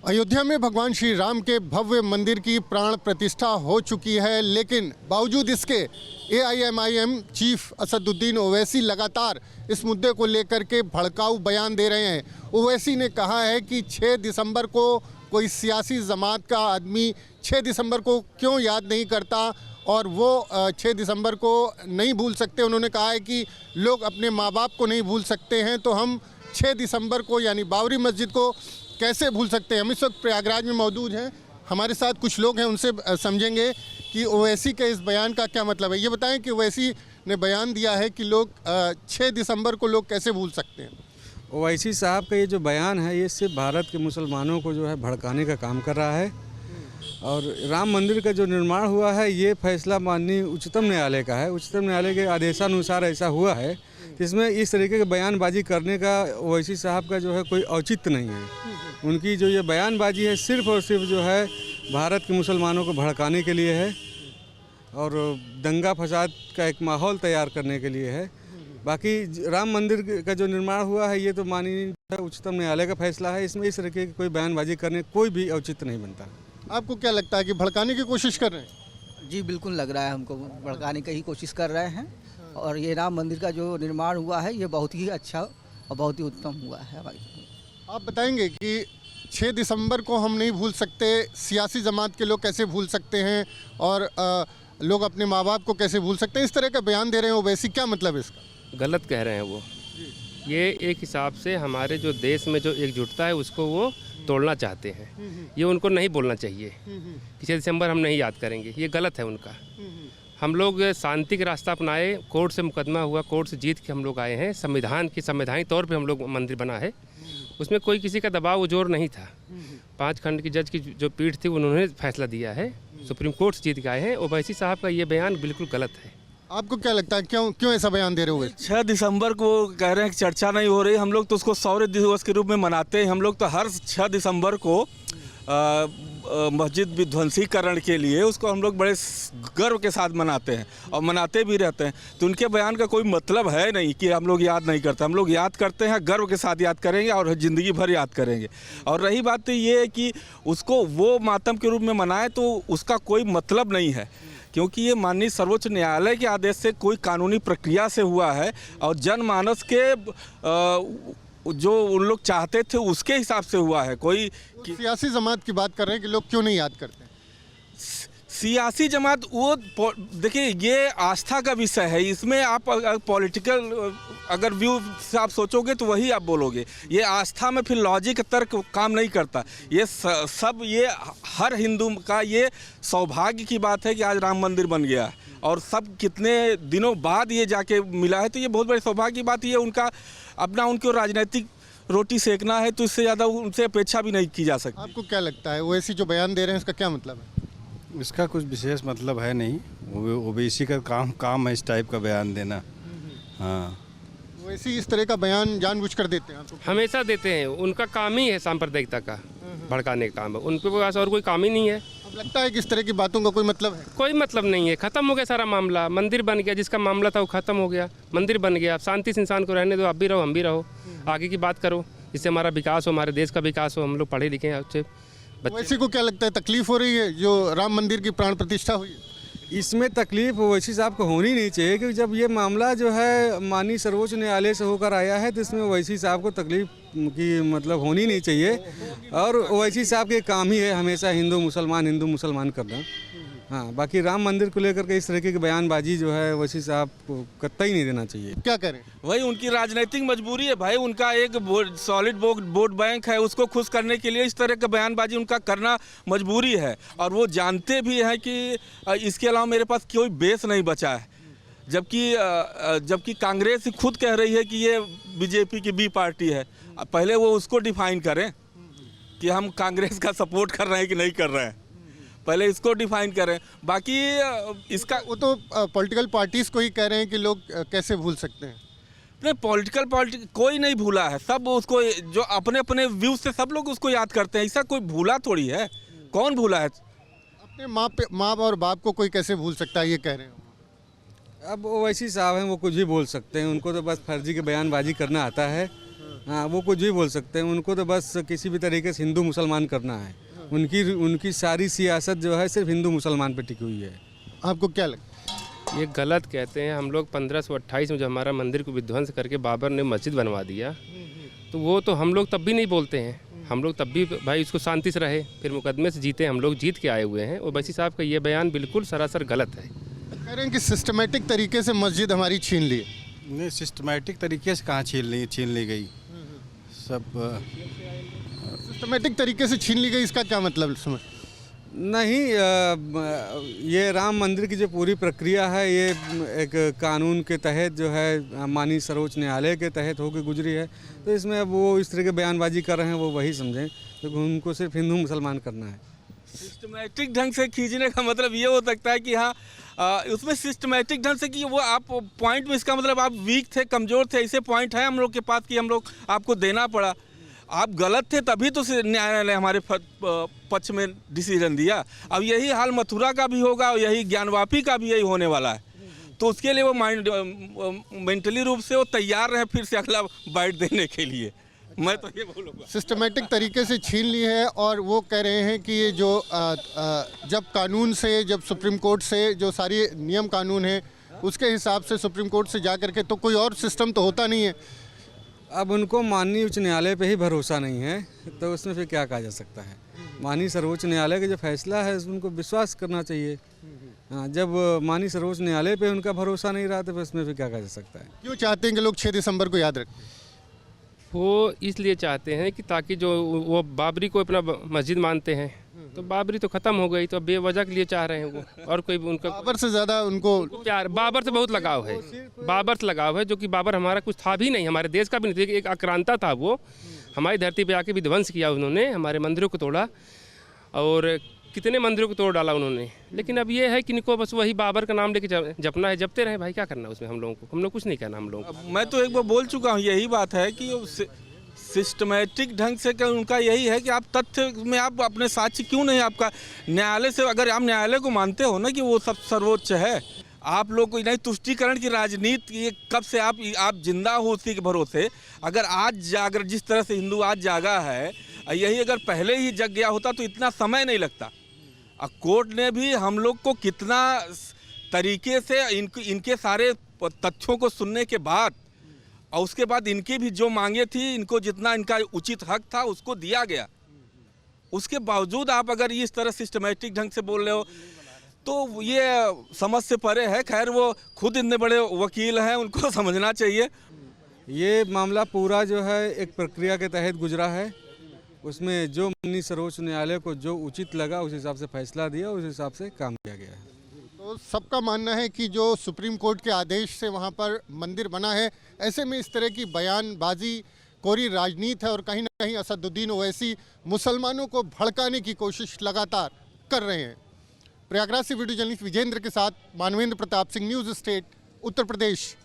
अयोध्या में भगवान श्री राम के भव्य मंदिर की प्राण प्रतिष्ठा हो चुकी है, लेकिन बावजूद इसके AIMIM चीफ असदुद्दीन ओवैसी लगातार इस मुद्दे को लेकर के भड़काऊ बयान दे रहे हैं। ओवैसी ने कहा है कि 6 दिसंबर को कोई सियासी जमात का आदमी 6 दिसंबर को क्यों याद नहीं करता और वो 6 दिसंबर को नहीं भूल सकते। उन्होंने कहा है कि लोग अपने माँ बाप को नहीं भूल सकते हैं, तो हम 6 दिसंबर को यानी बाबरी मस्जिद को कैसे भूल सकते हैं। हम इस वक्त प्रयागराज में मौजूद हैं, हमारे साथ कुछ लोग हैं, उनसे समझेंगे कि ओवैसी के इस बयान का क्या मतलब है। ये बताएं कि ओवैसी ने बयान दिया है कि लोग 6 दिसंबर को लोग कैसे भूल सकते हैं। ओवैसी साहब का ये जो बयान है ये सिर्फ भारत के मुसलमानों को जो है भड़काने का काम कर रहा है। और राम मंदिर का जो निर्माण हुआ है ये फैसला माननीय उच्चतम न्यायालय का है। उच्चतम न्यायालय के आदेशानुसार ऐसा हुआ है, इसमें इस तरीके की बयानबाजी करने का ओवैसी साहब का जो है कोई औचित्य नहीं है। उनकी जो ये बयानबाजी है सिर्फ और सिर्फ जो है भारत के मुसलमानों को भड़काने के लिए है और दंगा फसाद का एक माहौल तैयार करने के लिए है। बाकी राम मंदिर का जो निर्माण हुआ है ये तो माननीय उच्चतम न्यायालय का फैसला है, इसमें इस तरीके की कोई बयानबाजी करने कोई भी औचित्य नहीं बनता। आपको क्या लगता है कि भड़काने की कोशिश कर रहे हैं? जी बिल्कुल लग रहा है, हमको भड़काने की ही कोशिश कर रहे हैं। और ये राम मंदिर का जो निर्माण हुआ है ये बहुत ही अच्छा और बहुत ही उत्तम हुआ है भाई। आप बताएंगे कि 6 दिसंबर को हम नहीं भूल सकते, सियासी जमात के लोग कैसे भूल सकते हैं और लोग अपने माँ बाप को कैसे भूल सकते हैं। इस तरह का बयान दे रहे हैं ओवैसी, क्या मतलब है इसका? गलत कह रहे हैं वो। ये एक हिसाब से हमारे जो देश में जो एकजुटता है उसको वो तोड़ना चाहते हैं। ये उनको नहीं बोलना चाहिए कि 6 दिसंबर हम नहीं याद करेंगे, ये गलत है उनका। हम लोग शांति का रास्ता अपनाए, कोर्ट से मुकदमा हुआ, कोर्ट से जीत के हम लोग आए हैं। संवैधानिक तौर पे हम लोग मंदिर बना है, उसमें कोई किसी का दबाव जोर नहीं था। 5 खंड की जज की जो पीठ थी उन्होंने फैसला दिया है, सुप्रीम कोर्ट से जीत के आए हैं। ओवैसी साहब का ये बयान बिल्कुल गलत है। आपको क्या लगता है क्यों ऐसा बयान दे रहे हो? 6 दिसंबर को कह रहे हैं कि चर्चा नहीं हो रही, हम लोग तो उसको शौर्य दिवस के रूप में मनाते हैं। हम लोग तो हर 6 दिसंबर को मस्जिद विध्वंसीकरण के लिए उसको हम लोग बड़े गर्व के साथ मनाते हैं और मनाते भी रहते हैं। तो उनके बयान का कोई मतलब है नहीं कि हम लोग याद नहीं करते। हम लोग याद करते हैं, गर्व के साथ याद करेंगे और ज़िंदगी भर याद करेंगे। और रही बात तो ये है कि उसको वो मातम के रूप में मनाएं तो उसका कोई मतलब नहीं है, क्योंकि ये माननीय सर्वोच्च न्यायालय के आदेश से कोई कानूनी प्रक्रिया से हुआ है और जनमानस के जो उन लोग चाहते थे उसके हिसाब से हुआ है। कोई सियासी जमात की बात कर रहे हैं कि लोग क्यों नहीं याद करते? सियासी जमात वो देखिए ये आस्था का विषय है, इसमें आप पॉलिटिकल अगर व्यू से आप सोचोगे तो वही आप बोलोगे। ये आस्था में फिर लॉजिक तर्क काम नहीं करता। ये सब ये हर हिंदू का ये सौभाग्य की बात है कि आज राम मंदिर बन गया और सब कितने दिनों बाद ये जाके मिला है, तो ये बहुत बड़ी सौभाग्य की बात। ये उनका अपना उनको राजनीतिक रोटी सेकना है, तो इससे ज़्यादा उनसे अपेक्षा भी नहीं की जा सकती। आपको क्या लगता है ओवैसी जो बयान दे रहे हैं इसका क्या मतलब है? इसका कुछ विशेष मतलब है नहीं, ओवैसी का काम है इस टाइप का बयान देना। हाँ, ओवैसी इस तरह का बयान जानबूझकर देते हैं? हमेशा देते हैं, उनका काम ही है सांप्रदायिकता का भड़काने का काम है, उनके पास और कोई काम ही नहीं है। अब लगता है कि इस तरह की बातों का कोई मतलब है? कोई मतलब नहीं है, ख़त्म हो गया सारा मामला। मंदिर बन गया, जिसका मामला था वो ख़त्म हो गया, मंदिर बन गया। अब शांति से इंसान को रहने दो, आप भी रहो हम भी रहो, आगे की बात करो, जिससे हमारा विकास हो, हमारे देश का विकास हो, हम लोग पढ़े लिखे हैं अच्छे। ओवैसी को क्या लगता है तकलीफ हो रही है जो राम मंदिर की प्राण प्रतिष्ठा हुई है? इसमें तकलीफ ओवैसी साहब को होनी नहीं चाहिए, क्योंकि जब ये मामला जो है माननीय सर्वोच्च न्यायालय से होकर आया है तो इसमें ओवैसी साहब को तकलीफ की मतलब होनी नहीं चाहिए। और ओवैसी साहब के काम ही है हमेशा हिंदू मुसलमान करना। हाँ, बाकी राम मंदिर को लेकर के इस तरीके की बयानबाजी जो है ओवैसी साहब को कतई नहीं देना चाहिए। क्या करें? वही उनकी राजनीतिक मजबूरी है भाई। उनका एक सॉलिड वोट बैंक है, उसको खुश करने के लिए इस तरह का बयानबाजी उनका करना मजबूरी है। और वो जानते भी हैं कि इसके अलावा मेरे पास कोई बेस नहीं बचा है। जबकि कांग्रेस खुद कह रही है कि ये बीजेपी की बी पार्टी है। पहले वो उसको डिफाइन करें कि हम कांग्रेस का सपोर्ट कर रहे हैं कि नहीं कर रहे हैं, पहले इसको डिफाइन करें। बाकी इसका वो तो पॉलिटिकल पार्टीज को ही कह रहे हैं कि लोग कैसे भूल सकते हैं। नहीं, पॉलिटिकल कोई नहीं भूला है, सब उसको जो अपने अपने व्यू से सब लोग उसको याद करते हैं। ऐसा कोई भूला थोड़ी है, कौन भूला है? अपने माँ और बाप को कोई कैसे भूल सकता है, ये कह रहे हैं। अब ओवैसी साहब हैं, वो कुछ भी बोल सकते हैं, उनको तो बस फर्जी की बयानबाजी करना आता है। हाँ, वो कुछ भी बोल सकते हैं, उनको तो बस किसी भी तरीके से हिंदू मुसलमान करना है। उनकी सारी सियासत जो है सिर्फ हिंदू मुसलमान पे टिकी हुई है। आपको क्या लगता है? ये गलत कहते हैं। हम लोग 1528 में जो हमारा मंदिर को विध्वंस करके बाबर ने मस्जिद बनवा दिया, तो वो तो हम लोग तब भी नहीं बोलते हैं। हम लोग तब भी भाई उसको शांति से रहे, फिर मुकदमे से जीते, हम लोग जीत के आए हुए हैं। ओवैसी साहब का ये बयान बिल्कुल सरासर गलत है। कह रहे हैं कि सिस्टमेटिक तरीके से मस्जिद हमारी छीन ली। नहीं, सिस्टमेटिक तरीके से कहाँ छीन ली गई सब। सिस्टमेटिक तरीके से छीन ली गई, इसका क्या मतलब समझ? नहीं, ये राम मंदिर की जो पूरी प्रक्रिया है ये एक कानून के तहत जो है माननीय सर्वोच्च न्यायालय के तहत होकर गुजरी है। तो इसमें अब वो इस तरह के बयानबाजी कर रहे हैं, वो वही समझें, तो उनको सिर्फ हिंदू मुसलमान करना है। सिस्टमेटिक ढंग से खींचने का मतलब ये हो सकता है कि हाँ, उसमें सिस्टमेटिक ढंग से कि वो आप पॉइंट में, इसका मतलब आप वीक थे, कमज़ोर थे, ऐसे पॉइंट है हम लोग के पास कि हम लोग आपको देना पड़ा। आप गलत थे तभी तो न्यायालय हमारे पक्ष में डिसीजन दिया। अब यही हाल मथुरा का भी होगा और यही ज्ञानवापी का भी यही होने वाला है। तो उसके लिए वो मेंटली रूप से वो तैयार रहे फिर से अगला बाइट देने के लिए। मैं तो ये बोलूँगा सिस्टमेटिक तरीके से छीन ली है। और वो कह रहे हैं कि ये जो जब कानून से, जब सुप्रीम कोर्ट से जो सारी नियम कानून है उसके हिसाब से सुप्रीम कोर्ट से जा करके, तो कोई और सिस्टम तो होता नहीं है। अब उनको माननीय उच्च न्यायालय पे ही भरोसा नहीं है, तो उसमें फिर क्या कहा जा सकता है। माननीय सर्वोच्च न्यायालय का जो फैसला है उनको विश्वास करना चाहिए। हाँ, जब माननीय सर्वोच्च न्यायालय पे उनका भरोसा नहीं रहा तो फिर इसमें फिर क्या कहा जा सकता है। क्यों चाहते हैं कि लोग 6 दिसंबर को याद रखें? वो इसलिए चाहते हैं कि ताकि जो वो बाबरी को अपना मस्जिद मानते हैं, तो बाबरी तो ख़त्म हो गई, तो अब बेवजह के लिए चाह रहे हैं वो। और कोई उनका बाबर से ज़्यादा उनको प्यार, बाबर से बहुत लगाव है। बाबर से लगाव है, जो कि बाबर हमारा कुछ था भी नहीं, हमारे देश का भी नहीं था। एक आक्रांता था वो, हमारी धरती पे आके विध्वंस किया उन्होंने, हमारे मंदिरों को तोड़ा और कितने मंदिरों को तोड़ डाला उन्होंने। लेकिन अब ये है कि इनको बस वही बाबर का नाम लेके जपना है, जपते रहे भाई, क्या करना है उसमें हम लोगों को। हम लोग कुछ नहीं कहना हम लोगों को। मैं तो एक बार बोल चुका हूँ, यही बात है कि सिस्टमेटिक ढंग से उनका यही है कि आप तथ्य में आप अपने साक्ष्य क्यों नहीं, आपका न्यायालय से, अगर आप न्यायालय को मानते हो ना कि वो सब सर्वोच्च है, आप लोग को नहीं तुष्टीकरण की राजनीति, ये कब से आप जिंदा हो उसी के भरोसे। अगर आज जागर जिस तरह से हिंदू आज जागा है, यही अगर पहले ही जग गया होता तो इतना समय नहीं लगता। कोर्ट ने भी हम लोग को कितना तरीके से इनके सारे तथ्यों को सुनने के बाद और उसके बाद इनकी भी जो मांगे थी, इनको जितना इनका उचित हक था उसको दिया गया। उसके बावजूद आप अगर इस तरह सिस्टमेटिक ढंग से बोल रहे हो तो ये समझ से परे है। खैर, वो खुद इतने बड़े वकील हैं, उनको समझना चाहिए। ये मामला पूरा जो है एक प्रक्रिया के तहत गुजरा है, उसमें जो माननीय सर्वोच्च न्यायालय को जो उचित लगा उस हिसाब से फैसला दिया, उस हिसाब से काम किया गया है। तो सबका मानना है कि जो सुप्रीम कोर्ट के आदेश से वहाँ पर मंदिर बना है, ऐसे में इस तरह की बयानबाजी कोरी राजनीति है और कहीं ना कहीं असदुद्दीन ओवैसी मुसलमानों को भड़काने की कोशिश लगातार कर रहे हैं। प्रयागराज से वीडियो जर्नलिस्ट विजेंद्र के साथ मानवेंद्र प्रताप सिंह, न्यूज़ स्टेट, उत्तर प्रदेश।